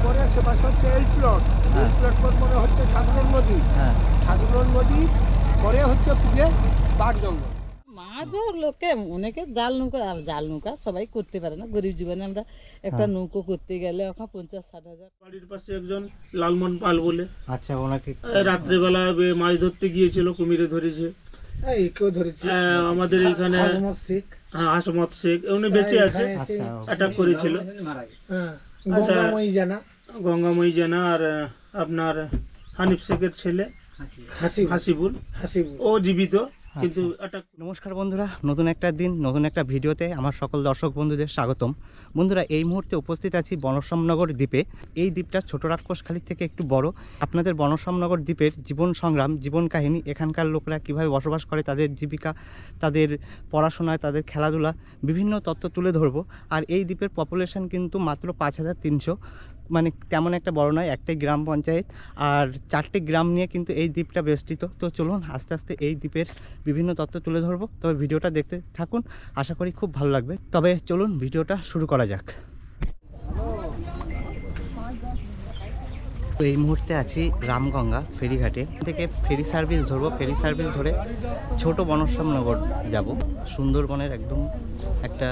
পরে সে পাশে হচ্ছে এই প্লট পর পরে হচ্ছে ঠাকুরন নদী। ঠাকুরন নদী পরে হচ্ছে পুজে বাঘ জঙ্গল। মাছ লোকে অনেকে জাল নৌকা সবাই করতে পারে না। গরিব জীবনে আমরা একটা নৌকো করতে গেলে এখন 50-60 হাজার। বাড়ির পাশে একজন লালমন পাল বলে, আচ্ছা, ওনাকে রাত্রেবেলা মাছ ধরতে গিয়েছিল, কুমিরে ধরেছে। কেউ ধরেছে আমাদের এখানে হাসমত শেখ, উনি বেঁচে আছে, অ্যাটাক করেছিল। গঙ্গাময়ী জানা আর আপনার হানিফ শেখের ছেলে হাসিবুল, ও জীবিত কিন্তু অ্যাটাক। নমস্কার বন্ধুরা, নতুন একটা দিন নতুন একটা ভিডিওতে আমার সকল দর্শক বন্ধুদের স্বাগতম। বন্ধুরা, এই মুহূর্তে উপস্থিত আছি বনশ্যামনগর দ্বীপে। এই দ্বীপটা ছোট রাক্ষসখালী থেকে একটু বড়। আপনাদের বনশ্যামনগর দ্বীপের জীবন সংগ্রাম, জীবন কাহিনী, এখানকার লোকেরা কিভাবে বসবাস করে, তাদের জীবিকা, তাদের পড়াশোনায়, তাদের খেলাধুলা, বিভিন্ন তথ্য তুলে ধরবো। আর এই দ্বীপের পপুলেশন কিন্তু মাত্র 5300, মানে তেমন একটা বড় নয়, একটাই গ্রাম পঞ্চায়েত আর 4টে গ্রাম নিয়ে কিন্তু এই দ্বীপটা বেষ্টিত। তো চলুন আস্তে আস্তে এই দ্বীপের বিভিন্ন তথ্য তুলে ধরবো। তবে ভিডিওটা দেখতে থাকুন, আশা করি খুব ভালো লাগবে। তবে চলুন ভিডিওটা শুরু করা যাক। তো এই মুহূর্তে আছি রামগঙ্গা ফেরিঘাটে, থেকে ফেরি সার্ভিস ধরবো। ফেরি সার্ভিস ধরে ছোট বনশ্যামনগর যাব। সুন্দরবনের একদম একটা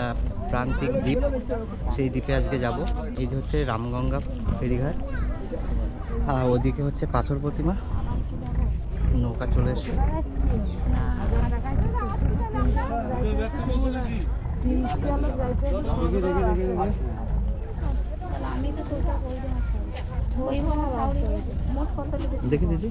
প্রান্তিক দ্বীপ, সেই দ্বীপে আজকে যাব। এই যে হচ্ছে রামগঙ্গা ফেরিঘাট, আর ওদিকে হচ্ছে পাথর প্রতিমা। নৌকা চলে এসছে। দেখি দিদি,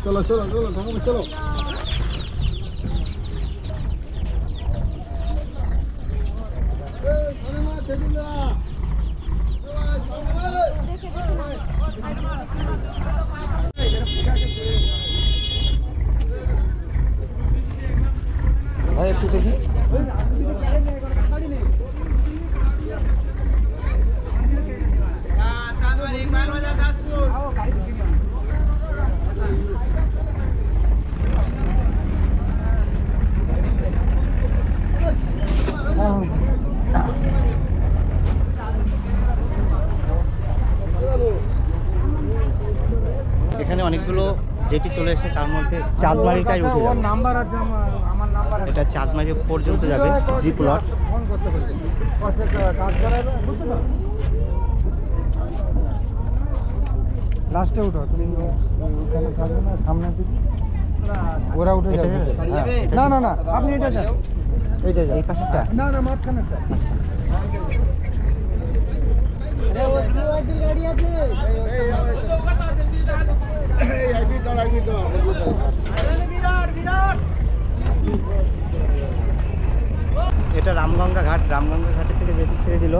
চলো চলো চলো চলো। একটু দেখি। এখানে অনেকগুলো যেটি চলে এসেছে, তার মধ্যে চাঁদমারিটাই উঠে যাবে। নাম্বার আছে আমার নাম্বার। এটা চাঁদমারি পর্যন্ত যাবে জি প্লট। ফোন করতে পারবে, কাজ করাবে, বুঝতে পারো। লাস্টে উঠো তুমি, ওখানে থাকবে না, সামনে দিকে ওরা উঠে যাবে। না না না, আপনি এটা যান, এইটা যান। এই পাশেরটা না না, মাঝখানে। আচ্ছা, গাড়ি আছে। এটা রামগঙ্গা ঘাট। রামগঙ্গা ঘাটের থেকে যেটি ছেড়ে দিল।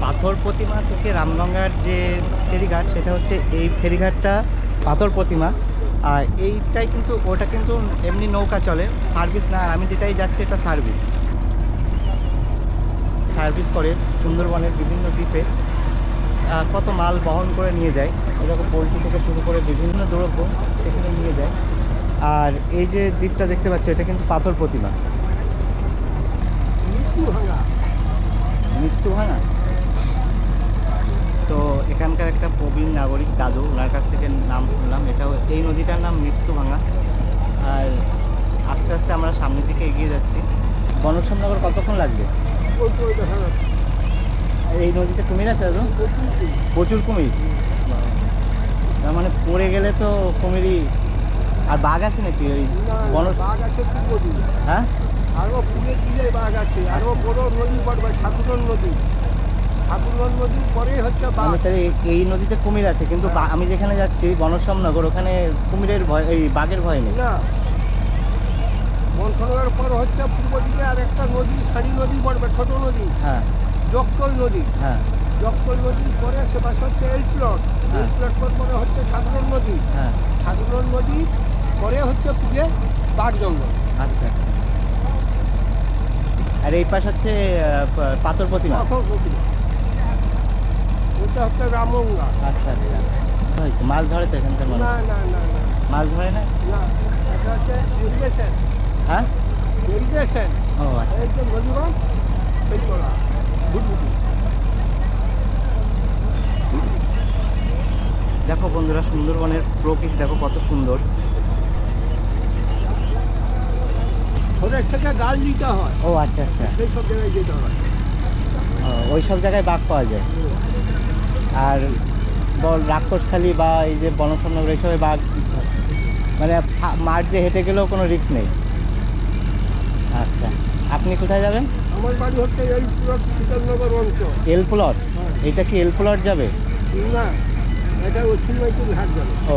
পাথর প্রতিমা থেকে রামগঙ্গার যে ফেরিঘাট, সেটা হচ্ছে এই ফেরিঘাটটা পাথর প্রতিমা। আর এইটাই কিন্তু, ওটা কিন্তু এমনি নৌকা চলে, সার্ভিস না। আর আমি যেটাই যাচ্ছি এটা সার্ভিস করে সুন্দরবনের বিভিন্ন দ্বীপে কত মাল বহন করে নিয়ে যায়। এরকম পোলট্রি থেকে শুরু করে বিভিন্ন দ্রব্য এখানে নিয়ে যায়। আর এই যে দ্বীপটা দেখতে পাচ্ছ, এটা কিন্তু পাথর প্রতিমা। মৃত্যু ভাঙা। তো এখানকার একটা প্রবীণ নাগরিক দাদু, ওনার কাছ থেকে নাম শুনলাম, এটাও এই নদীটার নাম মৃত্যুভাঙা। আর আস্তে আস্তে আমরা সামনের দিকে এগিয়ে যাচ্ছি। বনশ্যামনগর কতক্ষণ লাগবে? এই নদীতে কুমির আছে দাদু? প্রচুর কুমির। তার মানে পড়ে গেলে তো কুমিরই। আর বাঘ আছে নাকি ওই বাঘ আছে? হ্যাঁ, আরো পুরে দিলে বাঘ আছে, আরো বড় নদী পড়বে ঠাকুরন নদী। ঠাকুরগঞ্জ নদীর পরেই হচ্ছে মানে তাহলে এই নদীতে কুমির আছে, কিন্তু আমি যেখানে যাচ্ছি বনশ্যামনগর, ওখানে কুমিরের ভয়, এই বাঘের ভয় নেই। না, বনসনগরের পর হচ্ছে পূর্ব দিকে আর একটা নদী, সারি নদী পড়বে, ছোট নদী, হ্যাঁ জগতল নদী। হ্যাঁ জগতল নদীর পরে সে পাশে হচ্ছে এই প্লট, এই প্লট পরে হচ্ছে ঠাকুরগঞ্জ নদী, হ্যাঁ। ঠাকুরগঞ্জ নদী পরে হচ্ছে পুজে বাঘ জঙ্গল। আচ্ছা আচ্ছা। আর এই পাশ হচ্ছে পাথর প্রতিমা। ওটা হচ্ছে রামগঙ্গা। আচ্ছা আচ্ছা। হয়তো মাছ ধরে তো এখানকার মানুষ? না না না না মাছ ধরে না? না, এটা হচ্ছে ইরিগেশন। হ্যাঁ, ইরিগেশন। ও আচ্ছা। এই যে নদীবান সেই তোলা ভুটভুটি। দেখো বন্ধুরা, সুন্দরবনের প্রকৃতি দেখো কত সুন্দর। ফরেস্ট থেকে গাল দিতে হয়, ও আচ্ছা আচ্ছা। সেই সব জায়গায় যেতে হয়। ওই সব জায়গায় বাঘ পাওয়া যায়। আর রাক্ষসখালী বা এই যে বনশ্যামনগর এইসবে বাঘ মানে মাঠ দিয়ে হেঁটে গেলেও কোনো রিস্ক নেই। আচ্ছা, আপনি কোথায় যাবেন? আমার বাড়ি হচ্ছে এই প্লট শীতলনগর অঞ্চল। এল প্লট? এটা কি এল প্লট যাবে? না, এটা দক্ষিণ মাইপুর ঘাট যাবে। ও,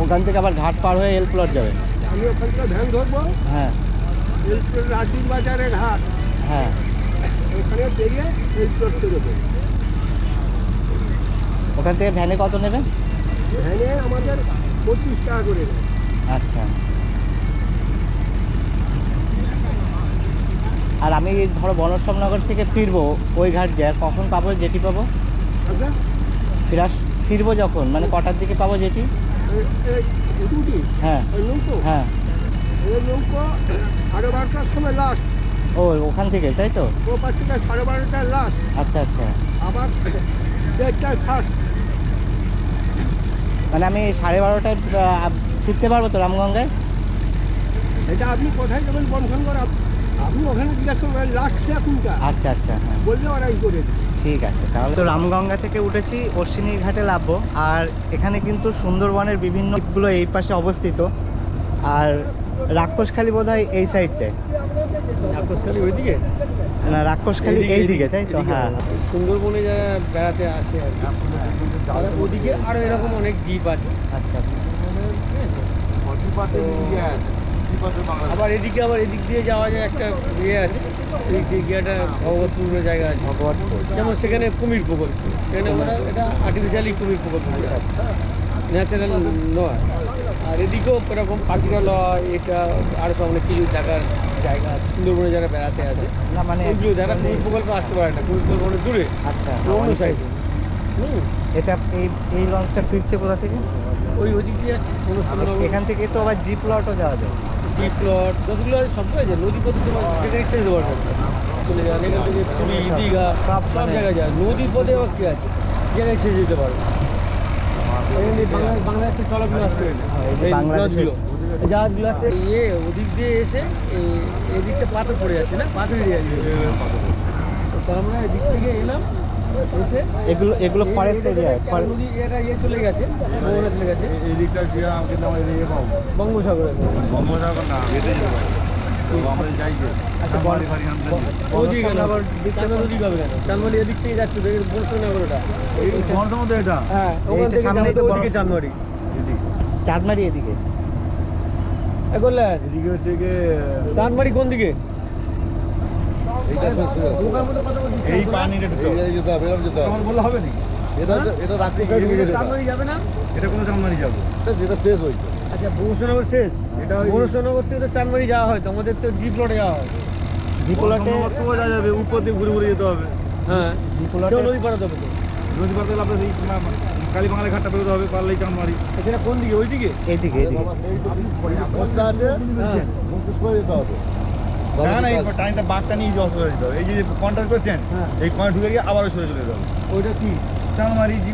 ওখান থেকে আবার ঘাট পার হয়ে এল প্লট যাবে? আমি ওখান থেকে ভ্যান ধরবো, হ্যাঁ এই রাজীব বাজারে ঘাট, হ্যাঁ। ওখানে বেরিয়ে এই প্লটে দেবো। ওখান থেকে ভ্যানে কত নেবেন? ভ্যানে আমাদের 25 টাকা করে নেয়। আচ্ছা। আর আমি ধরো বনশ্যামনগর থেকে ফিরবো ওই ঘাট দিয়ে, কখন পাবো জেটি পাবো? আচ্ছা, ফিরবো যখন, মানে কটার দিকে পাবো জেটি? এই দুটি হ্যাঁ ওই নৌকো, হ্যাঁ। এই নৌকো 12:30টার সময় লাস্ট। ও, ওখান থেকে তাই তো? ও পাশ থেকে 12:30টায় লাস্ট, আচ্ছা আচ্ছা। আবার 1:30টায় ফার্স্ট। মানে আমি 12:30টায় ফিরতে পারবো তো রামগঙ্গায়? এটা আপনি কোথায় যাবেন বনসনগর, আপনি ওখানে জিজ্ঞাসা করবেন লাস্ট খেয়া কোনটা, আচ্ছা আচ্ছা হ্যাঁ, বললে ওরাই করে দেবে। ঠিক আছে। তাহলে তো রামগঙ্গা থেকে উঠেছি, অশ্বিনী ঘাটে নামবো। আর এখানে কিন্তু সুন্দরবনের বিভিন্ন দ্বীপগুলো এই পাশে অবস্থিত। আর রাক্ষসখালী বোধহয় এই সাইডটায়, রাক্ষসখালী ওইদিকে না রাক্ষসখালী এই দিকে তাই তো? হ্যাঁ। সুন্দরবনে যারা বেড়াতে আসে আর কি, আর ওদিকে আরো এরকম অনেক দ্বীপ আছে। আচ্ছা আচ্ছা। আবার এদিকে আবার এদিক দিয়ে যাওয়া যায়, একটা ইয়ে আছে, এদিক দিয়ে গিয়ে একটা ভগবতপুর জায়গা আছে, যেমন সেখানে কুমির প্রকল্প, সেখানে ওরা এটা আর্টিফিশিয়ালি কুমির প্রকল্প ন্যাচারাল নয়। আর এদিকেও এরকম পাখিরা লয়, এটা আরও সব অনেক কিছু দেখার জায়গা আছে সুন্দরবনে যারা বেড়াতে আসে। না মানে ওইগুলো যারা কুমির প্রকল্পে আসতে পারে না, কুমির প্রকল্প অনেক দূরে, আচ্ছা, অন্য সাইডে। এটা এই লঞ্চটা ফিরছে কোথা থেকে? ওই ওদিক দিয়ে আসে এখান থেকে তো আবার জি প্লটও যাওয়া যায়? জি প্লট যতগুলো আছে সব আছে, নদী পথে তোমার যেটা ইচ্ছা যেতে পারবে, চলে যান এখান থেকে পুরী, দীঘা, সব জায়গায় যায়। নদীর পথে আবার কী আছে, যেটা ইচ্ছে যেতে পারবে। বাংলাদেশের ট্রলারগুলো আসছে, বাংলাদেশগুলো জাহাজগুলো আসছে, ইয়ে ওদিক দিয়ে এসে এদিকটা পাথর পড়ে যাচ্ছে না, পাথর এরিয়া দিয়ে, তো আমরা এদিক থেকে এলাম এসে এগুলো ফরেস্ট এরিয়া। নদী এটা ইয়ে চলে গেছে, মোহনা চলে গেছে, এই দিকটা দিয়ে আমাকে এদিকে পাবো বঙ্গোসাগরে। বঙ্গোসাগর না, হেঁটে যেতে পারি। আমরা যাই যে ওদিকে না, আবার চানমালি পাবে কেন, চানমালি এদিক থেকে যাচ্ছে, বনসনগর ওটা, মধ্যে এটা হ্যাঁ ওখান থেকে সামনেই তো ওদিকে চানমারি, চাঁদমারি এদিকে। করলেন এদিকে হচ্ছে গিয়ে চানমারি কোন দিকে? এই পানিটা যেতে হবে, এরকম যেতে হবে। আমার বললে হবে নি, এটা রাখতে চানমারি যাবে না, এটা কোনো চানমারি যাবো, যেটা শেষ হইতো। আচ্ছা বনসনগর শেষ, এটা বনসনগর থেকে তো চানমারি যাওয়া হয়, তোমাদের তো জি প্লটে যাওয়া হয়। জি প্লটে যাওয়া যাবে, উপর দিয়ে ঘুরে ঘুরে যেতে হবে। হ্যাঁ জি প্লটে কেউ নদী পাড়াতে হবে তো, নদী পার থেকে আপনার সেই কালীবাঙালি ঘাটটা বেরোতে হবে, পারলেই চানমারি। সেটা কোন দিকে, ওই দিকে? এইদিকে এইদিকে। পোস্টটা আছে, হ্যাঁ করে যেতে হবে। না না, এই টাইমটা বাঘটা নিয়ে যাওয়া সরে যেতে হবে। এই যে কন্ট্যাক্ট করছেন, হ্যাঁ। এই কন্ট্যাক্ট ঢুকে গিয়ে আবারও সরে চলে যেতে হবে। ওইটা কি চানমারি জি,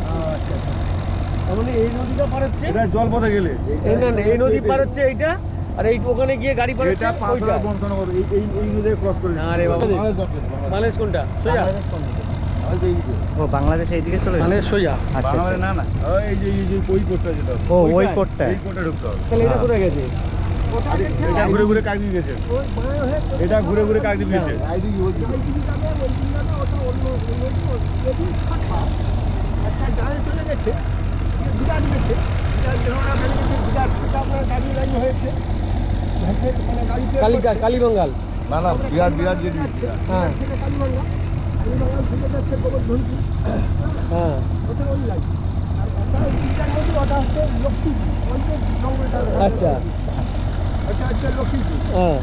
তার মানে এই নদীটা পার হচ্ছে, এটা জল পথে গেলে এই না এই নদী পার হচ্ছে এইটা, আর এই ওখানে গিয়ে গাড়ি পার হচ্ছে এটা পাথর ওইটা। বংশনগর, এই নদী ক্রস করে না রে বাবা, বাংলাদেশ কোনটা সোজা? ও বাংলাদেশ এইদিকে চলে যাবে? বাংলাদেশ সোজা, আচ্ছা বাংলাদেশ আচ্ছা। না না, এই যে ওই কোটটা যেতে হবে, ও ওই ওইটায়? কোটটায়। এই কোটটা ঢুকতে হবে। তাহলে এটা কোথায় গেছে? এটা ঘুরে ঘুরে কাকদ্বীপ গেছে, এটা ঘুরে ঘুরে কাকদ্বীপ গেছে। কালীবাঙ্গাল। না না, বিরাট বিরাট যে হ্যাঁ হ্যাঁ আচ্ছা হ্যাঁ।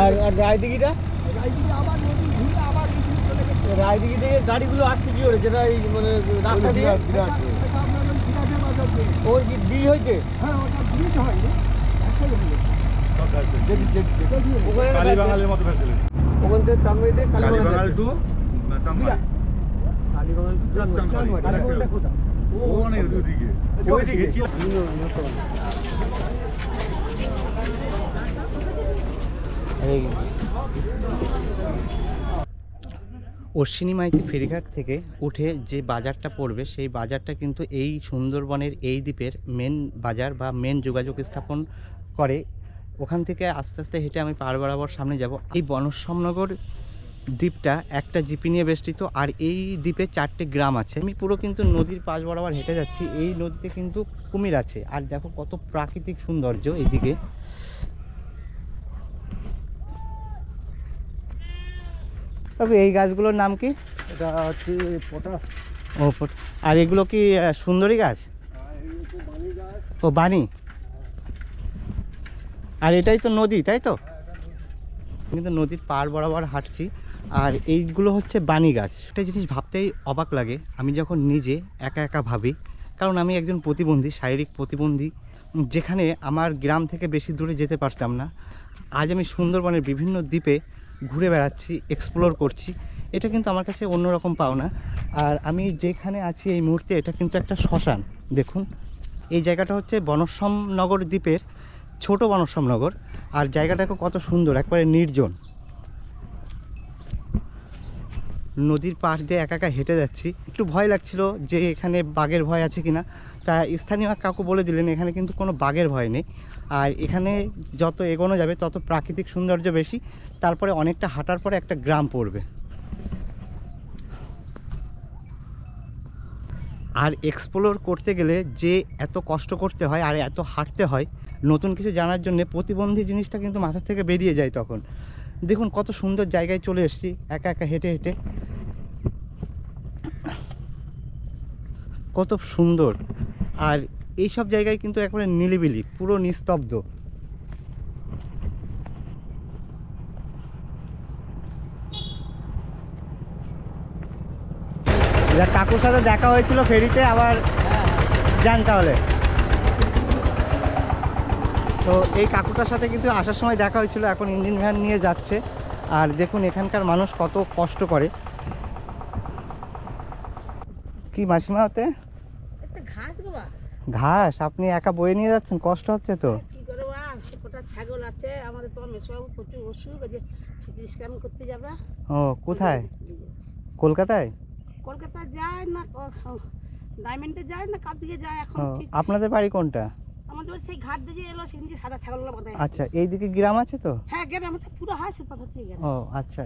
আর আর রায়দিঘিটা, রায়দিঘি থেকে গাড়িগুলো আসছে কি করে, যেটা এই মানে রাস্তা দিয়ে ওই ব্রিজ হয়েছে কালীবাঙ্গালের মতো ফ্যাসিলিটি। ওখান থেকে চানমারিতে কালীবাঙ্গাল টু চাঁদমারি। কালীবাঙ্গাল to চানমারি। কালীবাঙ্গালটা কোথায়? ওখানে ওদিকে ওইদিকে ছিল। অশ্বিনী মাইতি ফেরিঘাট থেকে উঠে যে বাজারটা পড়বে সেই বাজারটা কিন্তু এই সুন্দরবনের এই দ্বীপের মেন বাজার বা মেন যোগাযোগ স্থাপন করে। ওখান থেকে আস্তে আস্তে হেঁটে আমি পাহাড় বরাবর সামনে যাব। এই বনশ্যামনগর দ্বীপটা একটা জিপি নিয়ে বেষ্টিত, আর এই দ্বীপে 4টে গ্রাম আছে। আমি পুরো কিন্তু নদীর পাশ বরাবর হেঁটে যাচ্ছি। এই নদীতে কিন্তু কুমির আছে, আর দেখো কত প্রাকৃতিক সৌন্দর্য এইদিকে। তবে এই গাছগুলোর নাম কি? এটা হচ্ছে পটাশ। ও আর এগুলো কি সুন্দরী গাছ? ও বানি। আর এটাই তো নদী, তাই তো? কিন্তু নদীর পাড় বরাবর হাঁটছি, আর এইগুলো হচ্ছে বানি গাছ। একটা জিনিস ভাবতেই অবাক লাগে, আমি যখন নিজে একা একা ভাবি, কারণ আমি একজন প্রতিবন্ধী, শারীরিক প্রতিবন্ধী, যেখানে আমার গ্রাম থেকে বেশি দূরে যেতে পারতাম না। আজ আমি সুন্দরবনের বিভিন্ন দ্বীপে ঘুরে বেড়াচ্ছি, এক্সপ্লোর করছি। এটা কিন্তু আমার কাছে অন্যরকম পাওনা। আর আমি যেখানে আছি এই মুহূর্তে, এটা কিন্তু একটা শ্মশান। দেখুন, এই জায়গাটা হচ্ছে বনশ্যামনগর দ্বীপের ছোট বনশ্যামনগর, আর জায়গাটাকে কত সুন্দর, একবারে নির্জন। নদীর পাশ দিয়ে একা একা হেঁটে যাচ্ছি। একটু ভয় লাগছিল যে এখানে বাঘের ভয় আছে কিনা, তা স্থানীয় কাকু বলে দিলেন এখানে কিন্তু কোনো বাঘের ভয় নেই। আর এখানে যত এগোনো যাবে তত প্রাকৃতিক সৌন্দর্য বেশি। তারপরে অনেকটা হাঁটার পরে একটা গ্রাম পড়বে। আর এক্সপ্লোর করতে গেলে যে এত কষ্ট করতে হয় আর এত হাঁটতে হয় নতুন কিছু জানার জন্য, প্রতিবন্ধী জিনিসটা কিন্তু মাথার থেকে বেরিয়ে যায় তখন। দেখুন কত সুন্দর জায়গায় চলে এসেছি একা একা হেঁটে হেঁটে, কত সুন্দর। আর এই সব জায়গায় কিন্তু একেবারে নিলিবিলি, পুরো নিস্তব্ধ। কাকুর সাথে দেখা হয়েছিল ফেরিতে, আবার যান তাহলে। তো এই কাকুটার সাথে কিন্তু আসার সময় দেখা হয়েছিল, এখন ইঞ্জিন ভ্যান নিয়ে যাচ্ছে। আর দেখুন এখানকার মানুষ কত কষ্ট করে। কি মাসিমা হতে ঘাস আপনি একা বয়ে নিয়ে যাচ্ছেন, কষ্ট হচ্ছে তো? কি করে কোটা ছাগল আছে আমাদের, তোমার মেসবাবু প্রচুর অসুখ, যে সিটি স্ক্যান করতে যাবে। ও কোথায়? কলকাতায়? কলকাতা যায় না, ডায়মন্ডে যায় না, কার দিকে যায় এখন? আপনাদের বাড়ি কোনটা? আমাদের সেই ঘাট দিকে এলো, সেদিন সাদা ছাগলগুলো বাঁধা। আচ্ছা, এইদিকে গ্রাম আছে তো? হ্যাঁ, গ্রাম পুরো হয় সে পাথর থেকে গেল। ও আচ্ছা,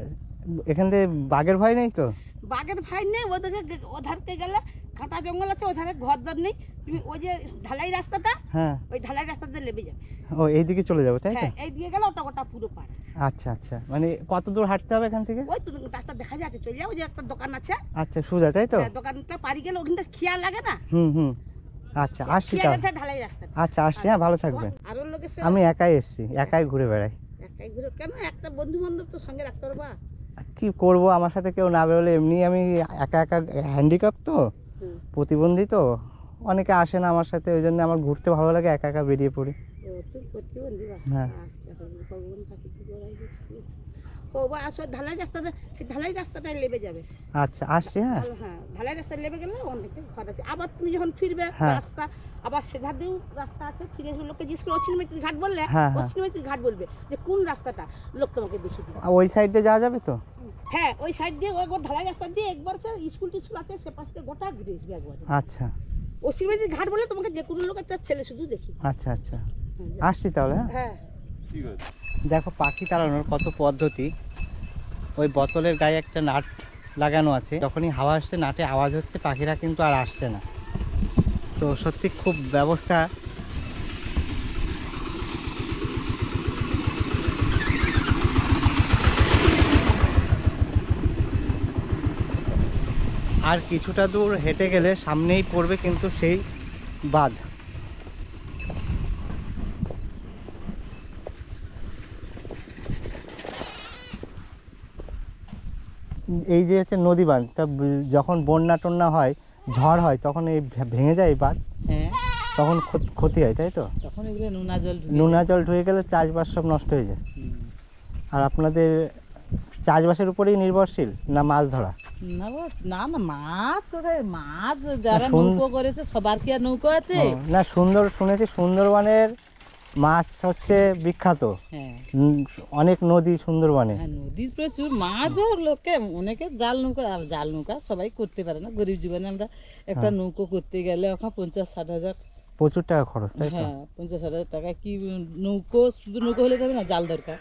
এখান থেকে বাঘের ভয় নেই তো? বাঘের ভয় নেই, ওদিকে ওধারতে গেলে কাঁটা জঙ্গল আছে, ওধারে ঘর দর নেই। তুমি ওই যে ঢালাই রাস্তাটা, হ্যাঁ ওই ঢালাই রাস্তাতে নেমে যাবে। ও এইদিকে চলে যাবো তাই তো? হ্যাঁ, এই দিয়ে গেলে ওটা গোটা পুরো পার। আচ্ছা আচ্ছা, মানে কত দূর হাঁটতে হবে এখান থেকে? ওই তো রাস্তা দেখা যাচ্ছে, চলে যাও, ওই যে একটা দোকান আছে। আচ্ছা, সোজা তাই তো? হ্যাঁ, দোকানটা পারি গেলে ওখানটা খেয়াল লাগে না। হুম আচ্ছা, আসছি তাহলে। ঢালাই রাস্তা। আচ্ছা আসছি, হ্যাঁ ভালো থাকবেন। আরো লোকের সাথে আমি একাই এসেছি, একাই ঘুরে বেড়াই। একাই ঘুরে কেন? একটা বন্ধু বান্ধব তো সঙ্গে রাখতে পারবা। কি করব, আমার সাথে কেউ না বেরোলে, এমনি আমি একা একা হ্যান্ডিক্যাপ তো, প্রতিবন্ধী তো, অনেকে আসে না আমার সাথে, ওই জন্য আমার ঘুরতে ভালো লাগে, একা একা বেরিয়ে পড়ি। তুই প্রতিবন্ধী? হ্যাঁ। আচ্ছা, ভগবান তাকে কি করাই দিচ্ছে। ও বা আসো ঢালাই রাস্তাটা, সেই ঢালাই রাস্তাটাই লেবে যাবে। আচ্ছা আসছি। হ্যাঁ হ্যাঁ, ঢালাই রাস্তায় লেবে গেলে অনেকটা ঘর আছে। আবার তুমি যখন ফিরবে রাস্তা, আবার সেধার দিয়েও রাস্তা আছে, ফিরে লোককে জিজ্ঞেস করে অশ্বিনী ঘাট বললে, অশ্বিনী ঘাট বলবে যে কোন রাস্তাটা, লোক তোমাকে দেখিয়ে দিবে। ওই সাইড দিয়ে যাওয়া যাবে তো? হ্যাঁ, ওই সাইড দিয়ে একবার ঢালাই রাস্তা দিয়ে একবার স্কুল টিস্কুল আছে, সে পাশে গোটা ঘুরে আসবে একবার। আচ্ছা, অশ্বিনী ঘাট বলে তোমাকে যে কোনো লোক একটা ছেলে শুধু দেখি। আচ্ছা আচ্ছা, আসছি তাহলে। হ্যাঁ, দেখো পাখি তাড়ানোর কত পদ্ধতি। ওই বোতলের গায়ে একটা নাট লাগানো আছে, যখনই হাওয়া আসছে নাটে আওয়াজ হচ্ছে, পাখিরা কিন্তু আর আসছে না। তো সত্যি খুব ব্যবস্থা আর কিছুটা দূর হেঁটে গেলে সামনেই পড়বে কিন্তু সেই বাঁধ। এই যে হচ্ছে নদী বাঁধ, তা যখন বন্যা টন্যা হয়, ঝড় হয়, তখন এই ভেঙে যায় এই বাঁধ, হ্যাঁ তখন ক্ষতি হয়, তাই তো? তখন এগুলো নোনা জল ঢুকে গেলে চাষবাস সব নষ্ট হয়ে যায়। আর আপনাদের চাষবাসের উপরেই নির্ভরশীল না মাছ ধরা? না না না, মাছ কোথায়, মাছ যারা শুন- নৌকো করেছে সবার কি আর নৌকো আছে? না, শুনেছি সুন্দরবনের মাছ হচ্ছে বিখ্যাত, হ্যাঁ অনেক নদী সুন্দরবনে। হ্যাঁ, নদীর প্রচুর মাছ, ও লোকে অনেকে জাল নৌকা, আর জাল নৌকা সবাই করতে পারে না। গরিব জীবনে আমরা একটা নৌকো করতে গেলে ওখানে 50-60 হাজার, প্রচুর টাকা খরচ, তাই তো? হ্যাঁ 50-60 হাজার টাকা। কি নৌকো, শুধু নৌকো হলে তবে না, জাল দরকার,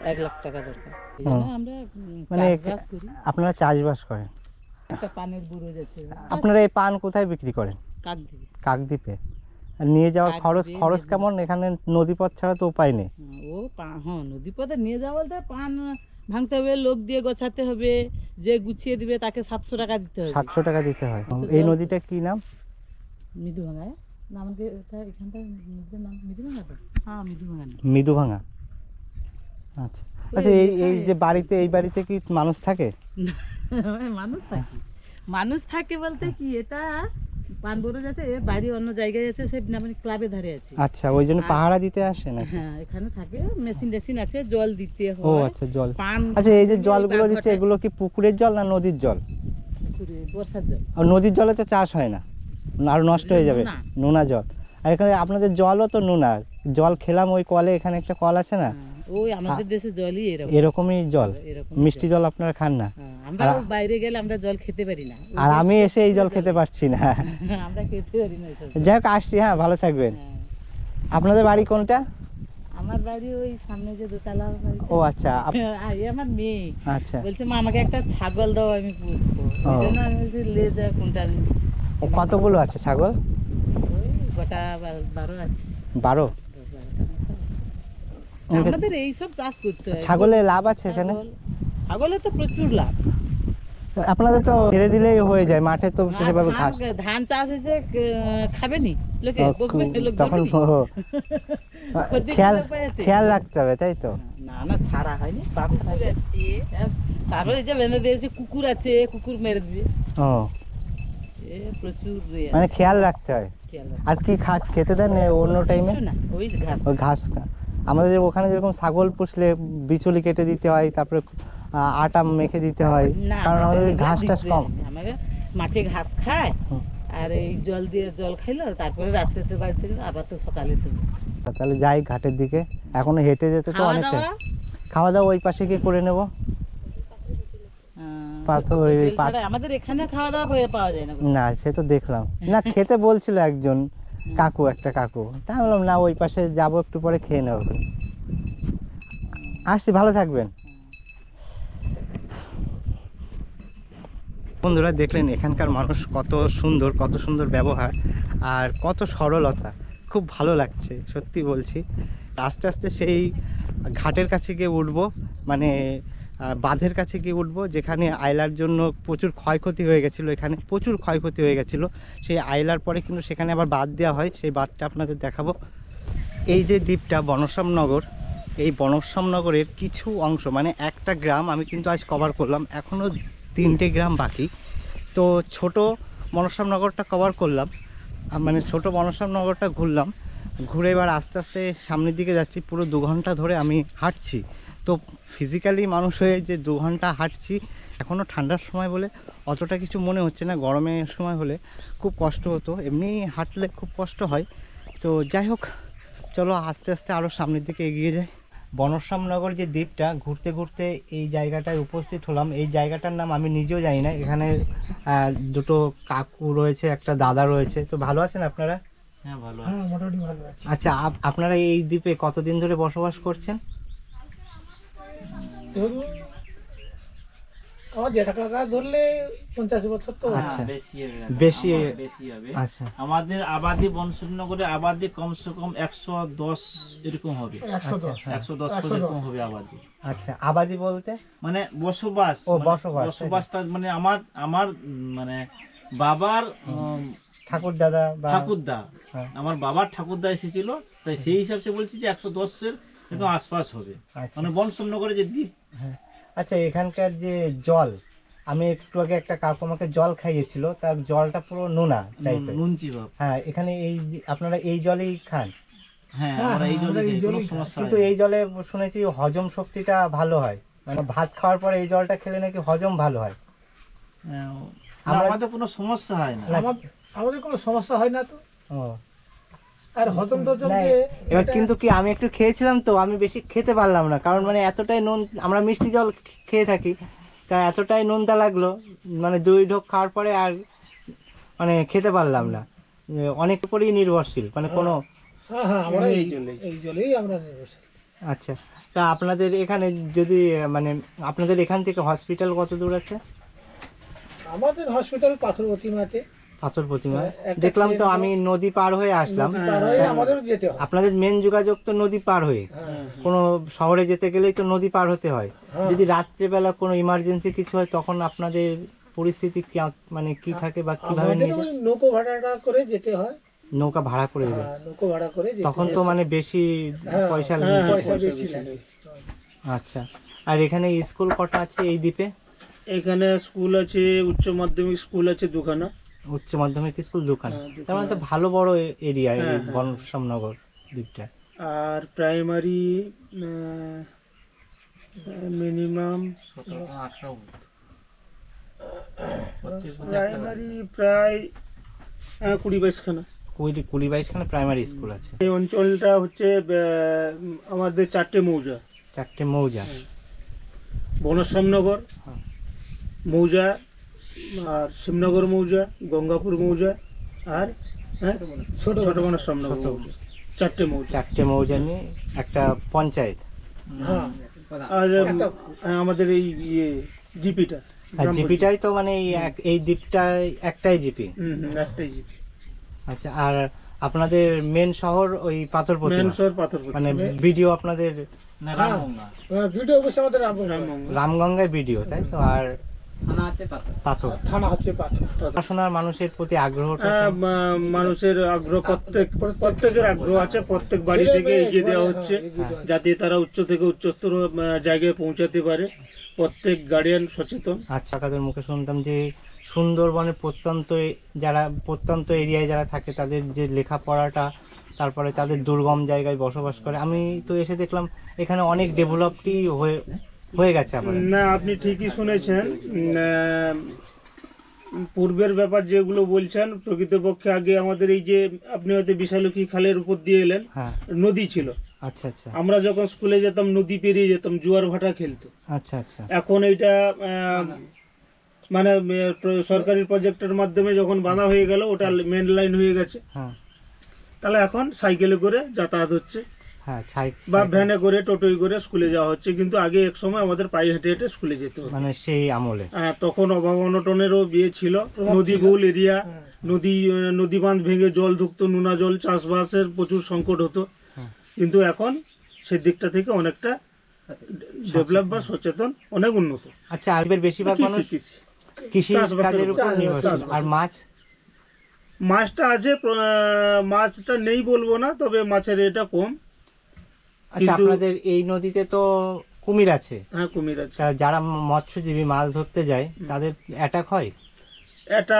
1 লাখ টাকা দরকার। এই জন্য আমরা মানে চাষবাস করি। আপনারা চাষবাস করেন? একটা পানের বুড়ো যাচ্ছে আপনারা এই পান কোথায় বিক্রি করেন? কাকদ্বীপে। কাকদ্বীপে। আর নিয়ে যাওয়ার খরচ কাকদ্বীপে কেমন? এখানে নদীপথ ছাড়া তো উপায় নেই। ও হ্যাঁ, নদী পথে নিয়ে যাওয়া বলতে পান ভাঙতে হবে, লোক দিয়ে গোছাতে হবে, যে গুছিয়ে দিবে তাকে 700 টাকা দিতে হবে। 700 টাকা দিতে হয়। এই নদীটা কি নাম? মৃদুভাঙায় না, আমাদের এখানটা নদীর নাম মৃদুভাঙা তো? হ্যাঁ মৃদুভাঙা। মৃদুভাঙা। আচ্ছা আচ্ছা, এই যে বাড়িতে, এই বাড়িতে কি মানুষ থাকে? মানুষ থাকে বলতে কি, এটা পান বরজ আছে, এর বাড়ি অন্য জায়গায় আছে, সে মানে ক্লাবের ধারে আছে। আচ্ছা, ওই জন্য পাহারা দিতে আসে নাকি? হ্যাঁ, এখানে থাকে, মেশিন আছে, জল দিতে হয়। ও আচ্ছা, জল। পান, আচ্ছা, এই যে জলগুলো দিচ্ছে, এগুলো কি পুকুরের জল না নদীর জল? পুকুরে, বর্ষার জল। আর নদীর জলে তো চাষ হয় না, আর নষ্ট হয়ে যাবে, নোনা। নোনা জল। আর এখানে আপনাদের জলও তো নোনা। জল খেলাম ওই কলে, এখানে একটা কল আছে না, ওই আমাদের দেশে জলই এরকম। এরকমই জল। এরকম মিষ্টি জল আপনারা খান না? হ্যাঁ, আমরা বাইরে গেলে আমরা জল খেতে পারি না। আর আমি এসে এই জল খেতে পারছি না। আমরা খেতে পারি না এসব। যাই হোক, আসছি, হ্যাঁ, ভালো থাকবেন। হ্যাঁ। আপনাদের বাড়ি কোনটা? আমার বাড়ি ওই সামনে যে দোতলা বাড়ি। ও আচ্ছা, আমার মেয়ে আচ্ছা। বলছে মা আমাকে একটা ছাগল দাও, আমি পুষবো। ও। এই জন্য আমি বলছি লে যা, কোনটা নিবি? ও, কতগুলো আছে ছাগল? ওই গোটা 12 আছে। 12? 10-12টা মতো। আমাদের এইসব চাষ করতে হয়। ছাগলে লাভ আছে এখানে? ছাগলে তো প্রচুর লাভ। আপনাদের তো ছেড়ে দিলেই হয়ে যায়, মাঠে তো সেভাবে ঘাস। ধান চাষ হয়েছে, খাবে নি লোকে, ও, বকবে, লোক তখন বকবে নি। খেয়াল রাখতে হবে, তাই তো? না না, ছাড়া হয়নি, তারপরে এই যে বেঁধে দিয়েছে, কুকুর আছে, কুকুর মেরে দিবে। ও, এ প্রচুর মানে খেয়াল রাখতে হয়। খেয়াল রাখতে আর কি খেতে দেন অন্য টাইমে? কিছু না, ওই ঘাস। ওই ঘাস। আমাদের ওখানে যেরকম ছাগল পুষলে বিচুলি কেটে দিতে হয়, তারপরে আটা মেখে দিতে হয়, না, কারণ আমাদের আমাদের ঘাস টাস কম। আমাদের মাঠে ঘাস খায়, আর এই জল দিয়ে জল খাইলো, তারপরে রাত্রে তো বাড়িতে গেলো, আবার তো সকালে তো। তাহলে যাই ঘাটের দিকে, এখনো হেঁটে যেতে তো খাওয়া অনেকটা। দাওয়া খাওয়া দাওয়া ওই পাশে গিয়ে করে নেব। পাথর, হোটেল ছাড়া আমাদের এখানে খাওয়া দাওয়া করে পাওয়া যায় না। না, সে তো দেখলাম না, খেতে বলছিল একজন কাকু, একটা কাকু, তা আমি বললাম না, ওই পাশে যাবো, একটু পরে খেয়ে নেবো। আসছি, ভালো থাকবেন। বন্ধুরা, দেখলেন এখানকার মানুষ কত সুন্দর ব্যবহার আর কত সরলতা, খুব ভালো লাগছে, সত্যি বলছি। আস্তে আস্তে সেই ঘাটের কাছে গিয়ে উঠবো, মানে বাঁধের কাছে গিয়ে উঠবো, যেখানে আইলার জন্য প্রচুর ক্ষয়ক্ষতি হয়ে গেছিলো। এখানে প্রচুর ক্ষয়ক্ষতি হয়ে গেছিলো, সেই আইলার পরে কিন্তু সেখানে আবার বাঁধ দেওয়া হয়, সেই বাঁধটা আপনাদের দেখাবো। এই যে দ্বীপটা বনশ্যামনগর, এই বনশ্যামনগরের কিছু অংশ, মানে একটা গ্রাম আমি কিন্তু আজ কভার করলাম, এখনও 3টে গ্রাম বাকি। তো ছোট বনশ্যামনগরটা কভার করলাম, মানে ছোট বনশ্যামনগরটা ঘুরলাম, ঘুরে এবার আস্তে আস্তে সামনের দিকে যাচ্ছি। পুরো 2 ঘন্টা ধরে আমি হাঁটছি, তো ফিজিক্যালি মানুষ হয়ে যে 2 ঘন্টা হাঁটছি, এখনও ঠান্ডার সময় বলে অতটা কিছু মনে হচ্ছে না, গরমের সময় হলে খুব কষ্ট হতো, এমনি হাঁটলে খুব কষ্ট হয়। তো যাই হোক, চলো আস্তে আস্তে আরও সামনের দিকে এগিয়ে যাই। বনশ্যামনগর যে দ্বীপটা, ঘুরতে ঘুরতে এই জায়গাটায় উপস্থিত হলাম। এই জায়গাটার নাম আমি নিজেও জানি না। এখানে 2টো কাকু রয়েছে, একটা দাদা রয়েছে। তো ভালো আছেন আপনারা? হ্যাঁ, ভালো মোটামুটি ভালো আছে। আচ্ছা, আপনারা এই দ্বীপে কতদিন ধরে বসবাস করছেন? ধরুন আমার জেঠা কাকা ধরলে 85 বছর তো আচ্ছা বেশি হবে বেশি বেশি হবে আচ্ছা আমাদের আবাদি বনশ্রীনগরে আবাদি কমসে কম 110 এরকম হবে 110 এরকম হবে আবাদি আচ্ছা আবাদি বলতে মানে বসবাস ও, বসবাস। বসবাসটা মানে আমার মানে বাবার ঠাকুর দাদা বা ঠাকুরদা হ্যাঁ। আমার বাবার ঠাকুরদা এসেছিল তাই সেই হিসাবে বলছি যে 110 এর একটু আশপাশ হবে আচ্ছা মানে বনশ্রীনগরে যে দ্বীপ হ্যাঁ আচ্ছা এখানকার যে জল আমি একটু আগে একটা কাকু আমাকে জল খাইয়েছিল তার জলটা পুরো নোনা টাইপের নুনচি ভাব হ্যাঁ এখানে এই আপনারা এই জলেই খান হ্যাঁ আমরা এই জলে খাই, কোনো সমস্যা কিন্তু হয় না। এই জলে শুনেছি হজম শক্তিটা ভালো হয় মানে ভাত খাওয়ার পরে এই জলটা খেলে নাকি হজম ভালো হয় হ্যাঁ, আমরা- আমাদের কোনো সমস্যা হয় না আমাদের কোনো সমস্যা হয় না তো ও আর হজম টজম না, যে এবার কিন্তু কি আমি একটু খেয়েছিলাম তো আমি বেশি খেতে পারলাম না কারণ মানে এতটাই নুন আমরা মিষ্টি জল খেয়ে থাকি তা এতটাই নুনটা লাগলো মানে 2 ঢোক খাওয়ার পরে আর মানে খেতে পারলাম না অনেক উপরেই নির্ভরশীল মানে কোনো হ্যাঁ আমরা এই জলেই। এই জলেই আমরা নির্ভরশীল। আচ্ছা তা আপনাদের এখানে যদি মানে আপনাদের এখান থেকে হসপিটাল কত দূর আছে আমাদের হসপিটাল পাথর প্রতিমাতে পাথর প্রতিমা একটা দেখলাম তো ট্রেন আমি নদী পার হয়ে আসলাম নদী পার হয়ে আমাদেরও যেতে হয়। আপনাদের মেন যোগাযোগ তো নদী পার হয়ে হ্যাঁ কোনো শহরে যেতে গেলেই তো নদী পার হতে হয় হ্যাঁ। যদি রাত্রেবেলা কোনো ইমার্জেন্সি কিছু হয় তখন আপনাদের পরিস্থিতি কি মানে কি থাকে বা কিভাবে আমাদের নিয়ে ওই নৌকো ভাড়াটা করে যেতে হয়। নৌকা ভাড়া করে দেবে হ্যাঁ, নৌকো ভাড়া করে যেতে তখন হয়। তো মানে বেশি হ্যাঁ, পয়সা হ্যাঁ, নিতে পয়সা হয়। বেশি লাগে। আচ্ছা আর এখানে স্কুল কটা আছে এই দ্বীপে এখানে স্কুল আছে উচ্চ মাধ্যমিক স্কুল আছে দুখানা উচ্চ মাধ্যমিক স্কুল দোকান হ্যাঁ, দোকান তার মানে তো ভালো বড় এরিয়া এই হ্যাঁ, হ্যাঁ। বনশ্যামনগর দ্বীপটা আর প্রাইমারি মিনিমাম প্রাইমারি প্রায় 20-22 খানা 20-22 খানা প্রাইমারি স্কুল আছে এই অঞ্চলটা হচ্ছে আমাদের 4টে মৌজা 4টে মৌজা বনশ্যামনগর হ্যাঁ। মৌজা আর শিবনগর মৌজা গঙ্গাপুর মৌজা আর ছোট বনশ্যামনগর ছোট। মৌজা 4টে মৌজা 4টে মৌজা নিয়ে একটা পঞ্চায়েত হ্যাঁ আর আমাদের এই জিপিটা আর জিপিটাই তো মানে এই দ্বীপটাই একটাই জিপি একটাই জিপি আচ্ছা আর আপনাদের মেন শহর ওই পাথর মেন প্রতিমা শহর পাথর মানে ভিডিও আপনাদের না রামগঙ্গা ভিডিও অবশ্য আমাদের রামগঙ্গা রামগঙ্গায় ভিডিও তাই তো আর পাথর থানা হচ্ছে পাথর। পড়াশোনার মানুষের প্রতি আগ্রহটা মানুষের আগ্রহ প্রত্যেকের আগ্রহ আছে প্রত্যেক বাড়ি থেকে এগিয়ে দেওয়া হচ্ছে যাতে তারা উচ্চ থেকে উচ্চস্তর জায়গায় পৌঁছাতে পারে প্রত্যেক গার্ডিয়ান সচেতন আচ্ছা কাদের মুখে শুনতাম যে সুন্দরবনের যারা প্রত্যন্ত এরিয়ায় যারা থাকে তাদের যে লেখাপড়াটা তারপরে তাদের দুর্গম জায়গায় বসবাস করে আমি তো এসে দেখলাম এখানে অনেক ডেভেলপটি হয়ে গেছে আবার না আপনি ঠিকই শুনেছেন পূর্বের ব্যাপার যেগুলো বলছেন প্রকৃতপক্ষে আগে আমাদের এই যে আপনি হয়তো বিশালক্ষী খালের উপর দিয়ে এলেন হ্যাঁ নদী ছিল আচ্ছা আচ্ছা আমরা যখন স্কুলে যেতাম নদী পেরিয়ে যেতাম জোয়ার ভাটা খেলতো আচ্ছা আচ্ছা এখন এইটা মানে সরকারি প্রজেক্টের মাধ্যমে যখন বাঁধা হয়ে গেল ওটা মেন লাইন হয়ে গেছে হ্যাঁ তাহলে এখন সাইকেলে করে যাতায়াত হচ্ছে হ্যাঁ বা ভ্যানে করে টোটোই করে স্কুলে যাওয়া হচ্ছে কিন্তু আগে এক সময় আমাদের পায়ে হেঁটে হেঁটে স্কুলে যেতে হতো মানে সেই আমলে তখন অভাব অনটনেরও বিয়ে ছিল নদী বহুল এরিয়া নদী বাঁধ ভেঙে জল ঢুকতো নোনা জল চাষবাসের প্রচুর সংকট হতো কিন্তু এখন সেদিকটা থেকে অনেকটা ডেভেলপ বা সচেতন অনেক উন্নত আচ্ছা আরবের বেশিরভাগ মানুষ কৃষি কৃষি চাষবাসের কাজের উপর উপর, নির্ভরশীল চাষবাস। আর মাছ মাছটা আছে মাছটা নেই বলবো না তবে মাছের এটা কম আচ্ছা কিন্তু- আপনাদের এই নদীতে তো কুমির আছে হ্যাঁ কুমির আছে তা যারা মৎস্যজীবী মাছ ধরতে যায় তাদের অ্যাটাক হয় এটা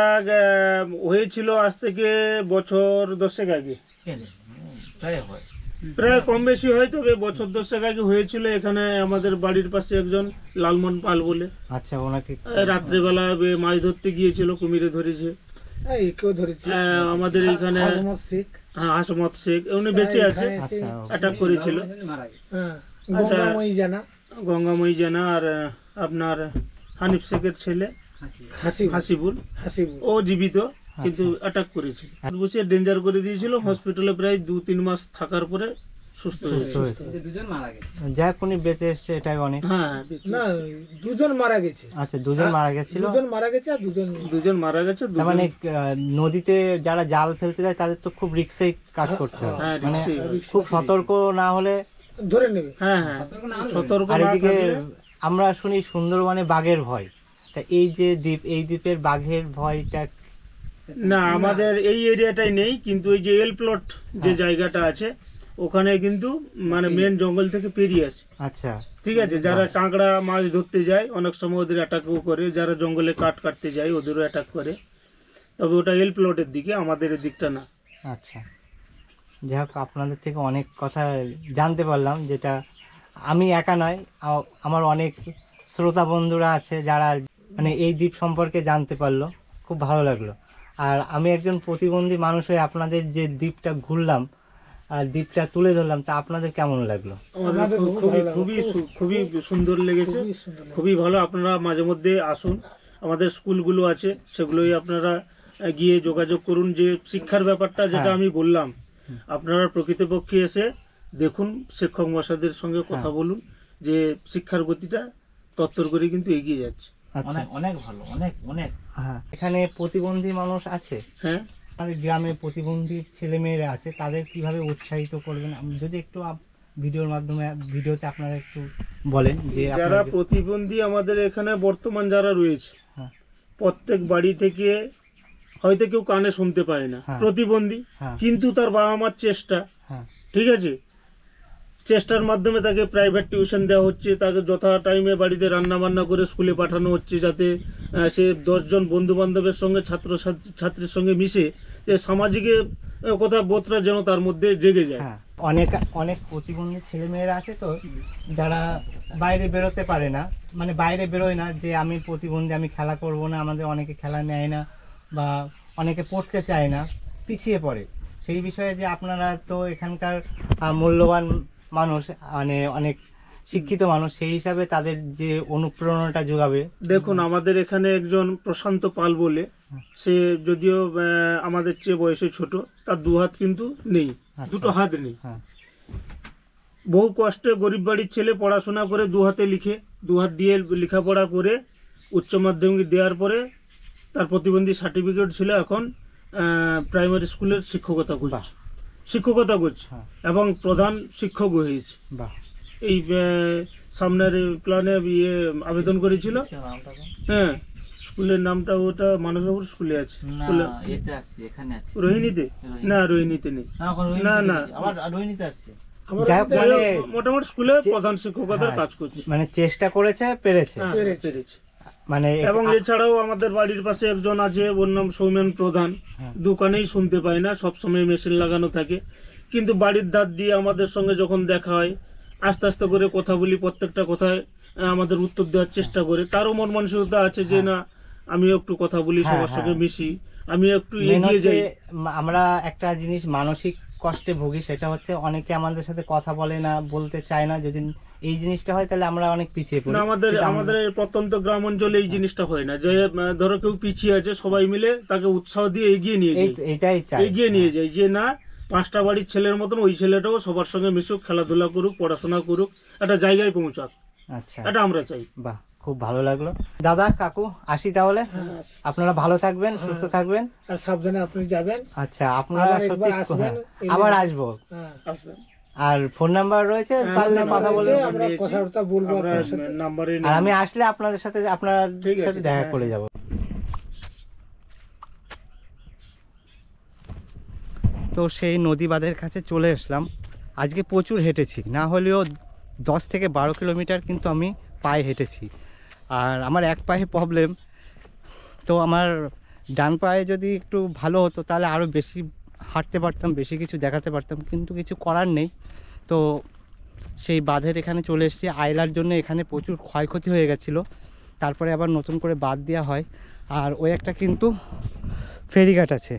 হয়েছিল আজ থেকে বছর 10 আগে প্রায় কম বেশি হয় তবে বছর 10 আগে হয়েছিল এখানে আমাদের বাড়ির পাশে একজন লালমন পাল বলে আচ্ছা ওনাকে রাত্রেবেলা মাছ ধরতে গিয়েছিল কুমিরে ধরেছে এই কেউ ধরেছে আমাদের এখানে আজমত শেখ হাসমত শেখ উনি বেঁচে আছে আচ্ছা অ্যাটাক করেছিল হ্যাঁ গঙ্গাময়ী জানা গঙ্গাময়ী জানা আর আপনার হানিফ শেখের ছেলে হাসিবুল ও জীবিত কিন্তু অ্যাটাক করেছিল বসে ডেঞ্জার করে দিয়েছিল হসপিটালে প্রায় 2-3 মাস থাকার পরে সুস্থ সুস্থ হয়েছে। হয়েছে। যাই হোক উনি বেঁচে এসছে, এটাই অনেক। হ্যাঁ না, দুজন মারা গেছে। আচ্ছা, দুজন মারা গেছিল। দুজন মারা গেছে আর দুজন মারা গেছে। তার মানে নদীতে যারা জাল ফেলতে যায় তাদের তো খুব রিস্কেই কাজ করতে হয়, হ্যাঁ, মানে রিস্কেই। খুব সতর্ক না হলে। ধরে নেবে। হ্যাঁ, সতর্ক আর না এদিকে থাকলে আমরা শুনি সুন্দরবনে বাঘের ভয়, তা এই যে দ্বীপ, এই দ্বীপের বাঘের ভয়টা না, আমাদের এই এরিয়াটাই নেই, কিন্তু এই যে এল প্লট যে জায়গাটা আছে ওখানে কিন্তু মানে মেন জঙ্গল থেকে পেরিয়ে আসে। আচ্ছা, ঠিক আছে, যারা কাঁকড়া মাছ ধরতে যায় অনেক সময় ওদের অ্যাটাকও করে, যারা জঙ্গলে কাঠ কাটতে যায় ওদেরও অ্যাটাক করে, তবে ওটা এল প্লটের দিকে, আমাদের এর দিকটা না। আচ্ছা। যাই হোক আপনাদের থেকে অনেক কথা জানতে পারলাম, যেটা আমি একা নয়, আমার অনেক শ্রোতা বন্ধুরা আছে যারা মানে এই দ্বীপ সম্পর্কে জানতে পারলো, খুব ভালো লাগলো। আর আমি একজন প্রতিবন্ধী মানুষ হয়ে আপনাদের যে দ্বীপটা ঘুরলাম আর দ্বীপটা তুলে ধরলাম, তা আপনাদের কেমন লাগলো? আমাদের খুবই সুন্দর লেগেছে, খুবই ভালো। আপনারা মাঝে মধ্যে আসুন, আমাদের স্কুলগুলো আছে সেগুলোই আপনারা গিয়ে যোগাযোগ করুন। যে শিক্ষার ব্যাপারটা যেটা আমি বললাম, আপনারা প্রকৃতপক্ষে এসে দেখুন, শিক্ষক মশাইদের সঙ্গে কথা বলুন, যে শিক্ষার গতিটা তত্তর করে কিন্তু এগিয়ে যাচ্ছে। অনেক ভালো, অনেক। হ্যাঁ, এখানে প্রতিবন্ধী মানুষ আছে। হ্যাঁ, আমাদের গ্রামে প্রতিবন্ধী ছেলেমেয়েরা আছে, তাদের কিভাবে উৎসাহিত করবেন যদি একটু ভিডিওর মাধ্যমে, ভিডিওতে আপনারা একটু বলেন যে যারা প্রতিবন্ধী আমাদের এখানে বর্তমান যারা রয়েছে, হ্যাঁ। প্রত্যেক বাড়ি থেকে হয়তো কেউ কানে শুনতে পায় না, হ্যাঁ। প্রতিবন্ধী, হ্যাঁ। কিন্তু তার বাবা মার চেষ্টা, হ্যাঁ, ঠিক আছে, চেষ্টার মাধ্যমে তাকে প্রাইভেট টিউশন দেওয়া হচ্ছে, তাকে যথা টাইমে বাড়িতে রান্না বান্না করে স্কুলে পাঠানো হচ্ছে, যাতে সে 10 জন বন্ধু বান্ধবের সঙ্গে ছাত্রের সঙ্গে মিশে যে সামাজিক কথা বোধটা যেন তার মধ্যে জেগে যায়। হ্যাঁ। অনেক প্রতিবন্ধী ছেলেমেয়েরা আছে তো যারা বাইরে বেরোতে পারে না, মানে বাইরে বেরোয় না, যে আমি প্রতিবন্ধী, আমি খেলা করব না, আমাদের অনেকে খেলা নেয় না, বা অনেকে পড়তে চায় না, পিছিয়ে পড়ে। সেই বিষয়ে যে আপনারা তো এখানকার মূল্যবান মানুষ, মানে অনেক শিক্ষিত মানুষ, সেই হিসাবে তাদের যে অনুপ্রেরণাটা যোগাবে। দেখুন, আমাদের এখানে একজন প্রশান্ত পাল বলে, সে যদিও আমাদের চেয়ে বয়সে ছোট, তার 2 হাত কিন্তু নেই, 2টো হাত নেই। হ্যাঁ। বহু কষ্টে গরিব বাড়ির ছেলে পড়াশোনা করে 2 হাতে লিখে, 2 হাত দিয়ে লেখাপড়া করে উচ্চ মাধ্যমিক দেওয়ার পরে তার প্রতিবন্ধী সার্টিফিকেট ছিল, এখন প্রাইমারি স্কুলের শিক্ষকতা করছে এবং প্রধান শিক্ষক হয়েছে। বাহ। এই সামনের প্ল্যানে আবেদন করেছিল। হ্যাঁ, স্কুলের নামটা ওটা মানসবাবুর স্কুলে আছে, স্কুলে রোহিণীতে না, রোহিণীতে নেই, না মোটামুটি স্কুলে প্রধান শিক্ষকতার কাজ করছে, মানে চেষ্টা করেছে, পেরেছে। মানে এবং এছাড়াও আমাদের বাড়ির পাশে একজন আছে, ওর নাম সৌমেন প্রধান, দোকানেই শুনতে পায় না, সবসময় মেশিন লাগানো থাকে, কিন্তু বাড়ির ধার দিয়ে আমাদের সঙ্গে যখন দেখা হয় আস্তে আস্তে করে কথা বলি, প্রত্যেকটা কথায় আমাদের উত্তর দেওয়ার চেষ্টা করে। তারও মন মানসিকতা আছে যে না, আমিও একটু কথা বলি, সবার সঙ্গে মিশি, আমি একটু এগিয়ে যাই। আমরা একটা জিনিস মানসিক কষ্টে ভুগি, সেটা হচ্ছে অনেকে আমাদের সাথে কথা বলে না, বলতে চায় না। যদি এই জিনিসটা হয় তাহলে আমরা অনেক পিছিয়ে পড়ি। আমাদের প্রত্যন্ত গ্রাম অঞ্চলে এই জিনিসটা হয় না, যে ধরো কেউ পিছিয়ে আছে, সবাই মিলে তাকে উৎসাহ দিয়ে এগিয়ে নিয়ে যায়, এটাই চাই, এগিয়ে নিয়ে যায়, যে না, 5টা বাড়ির ছেলের মতন ওই ছেলেটাও সবার সঙ্গে মিশুক, খেলাধুলা করুক, পড়াশোনা করুক, একটা জায়গায় পৌঁছাক। আচ্ছা, এটা আমরা চাই। বাহ, খুব ভালো লাগলো। দাদা, কাকু, আসি তাহলে। আপনারা ভালো থাকবেন, সুস্থ থাকবেন, আর সাবধানে আপনি যাবেন। আচ্ছা, আপনারা সত্যি আবার আসবো, আসবেন। আর ফোন নাম্বার রয়েছে, পারলে কথা বলবো, আমরা কথাবার্তা বলবো আপনার সাথে। নাম্বারে আর আমি আসলে আপনাদের সাথে দেখা করে যাব। তো সেই নদী বাঁধের কাছে চলে আসলাম। আজকে প্রচুর হেঁটেছি, না হলেও 10 থেকে 12 কিলোমিটার কিন্তু আমি পায়ে হেঁটেছি। আর আমার এক পায়ে প্রবলেম, তো আমার ডান পায়ে যদি একটু ভালো হতো তাহলে আরও বেশি হাঁটতে পারতাম, বেশি কিছু দেখাতে পারতাম, কিন্তু কিছু করার নেই। তো সেই বাঁধের এখানে চলে এসেছি। আয়লার জন্য এখানে প্রচুর ক্ষয়ক্ষতি হয়ে গেছিলো, তারপরে আবার নতুন করে বাঁধ দেওয়া হয়। আর ওই একটা কিন্তু ফেরিঘাট আছে।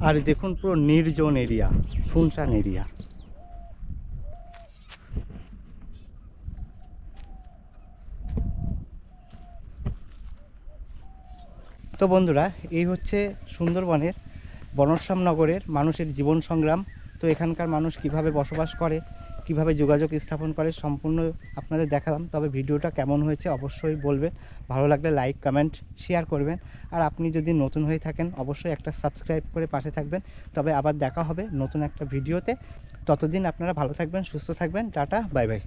আর দেখুন, পুরো নির্জন এরিয়া, শুনশান এরিয়া। তো বন্ধুরা, এই হচ্ছে সুন্দরবনের বনশ্যাম নগরের মানুষের জীবন সংগ্রাম। তো এখানকার মানুষ কিভাবে বসবাস করে, কিভাবে যোগাযোগ স্থাপন করে সম্পূর্ণ আপনাদের দেখালাম। তবে ভিডিওটা কেমন হয়েছে অবশ্যই বলবেন, ভালো লাগলে লাইক কমেন্ট শেয়ার করবেন। আর আপনি যদি নতুন হয়ে থাকেন অবশ্যই একটা সাবস্ক্রাইব করে পাশে থাকবেন। তবে আবার দেখা হবে নতুন একটা ভিডিওতে। ততদিন আপনারা ভালো থাকবেন, সুস্থ থাকবেন। Tata, bye bye.